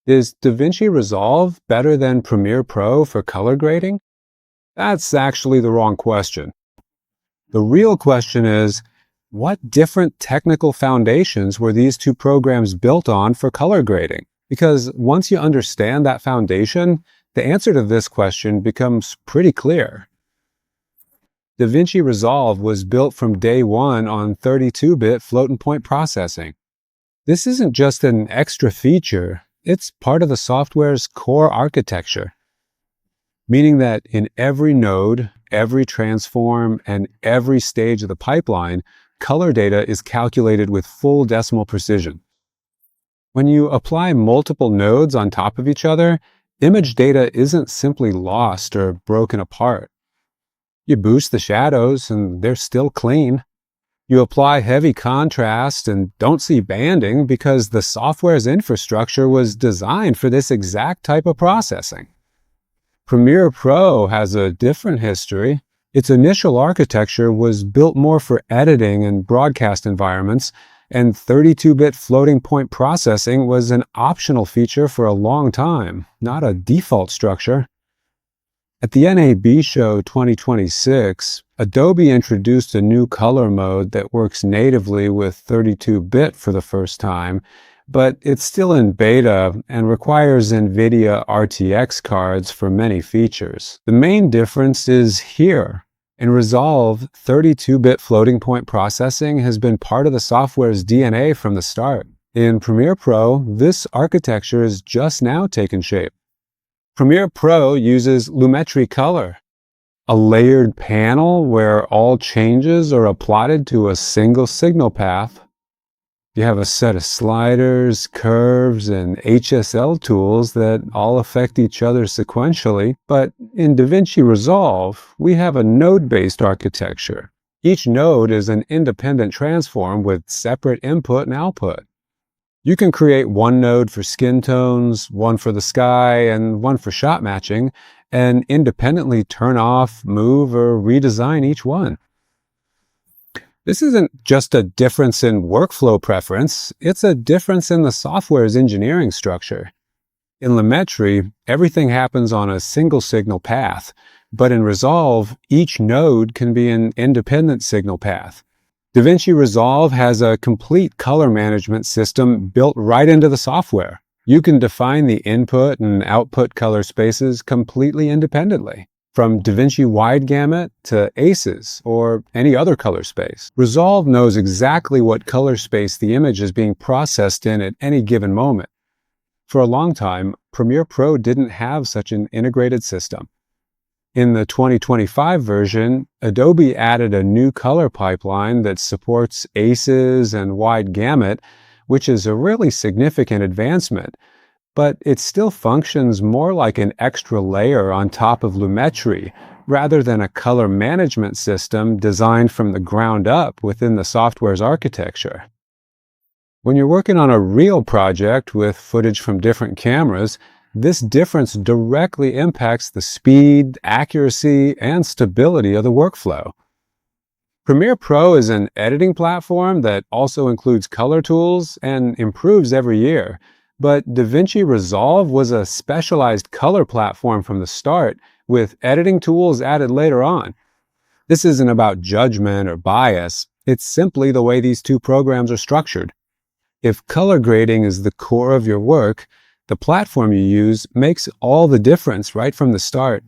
Is DaVinci Resolve better than Premiere Pro for color grading? That's actually the wrong question. The real question is, what different technical foundations were these two programs built on for color grading? Because once you understand that foundation, the answer to this question becomes pretty clear. DaVinci Resolve was built from day one on 32-bit floating-point processing. This isn't just an extra feature, it's part of the software's core architecture, meaning that in every node, every transform, and every stage of the pipeline, color data is calculated with full decimal precision. When you apply multiple nodes on top of each other, image data isn't simply lost or broken apart. You boost the shadows and they're still clean. You apply heavy contrast and don't see banding because the software's infrastructure was designed for this exact type of processing. Premiere Pro has a different history. Its initial architecture was built more for editing and broadcast environments, and 32-bit floating point processing was an optional feature for a long time, not a default structure. At the NAB Show 2026, Adobe introduced a new color mode that works natively with 32-bit for the first time, but it's still in beta and requires NVIDIA RTX cards for many features. The main difference is here. In Resolve, 32-bit floating point processing has been part of the software's DNA from the start. In Premiere Pro, this architecture is just now taking shape. Premiere Pro uses Lumetri Color, a layered panel where all changes are plotted to a single signal path. You have a set of sliders, curves, and HSL tools that all affect each other sequentially. But in DaVinci Resolve, we have a node-based architecture. Each node is an independent transform with separate input and output. You can create one node for skin tones, one for the sky, and one for shot matching, and independently turn off, move, or redesign each one. This isn't just a difference in workflow preference, it's a difference in the software's engineering structure. In Lumetri, everything happens on a single signal path, but in Resolve, each node can be an independent signal path. DaVinci Resolve has a complete color management system built right into the software. You can define the input and output color spaces completely independently, from DaVinci Wide Gamut to ACES or any other color space. Resolve knows exactly what color space the image is being processed in at any given moment. For a long time, Premiere Pro didn't have such an integrated system. In the 2025 version, Adobe added a new color pipeline that supports ACES and Wide Gamut, which is a really significant advancement, but it still functions more like an extra layer on top of Lumetri, rather than a color management system designed from the ground up within the software's architecture. When you're working on a real project with footage from different cameras, this difference directly impacts the speed, accuracy, and stability of the workflow. Premiere Pro is an editing platform that also includes color tools and improves every year, but DaVinci Resolve was a specialized color platform from the start, with editing tools added later on. This isn't about judgment or bias, it's simply the way these two programs are structured. If color grading is the core of your work, the platform you use makes all the difference right from the start.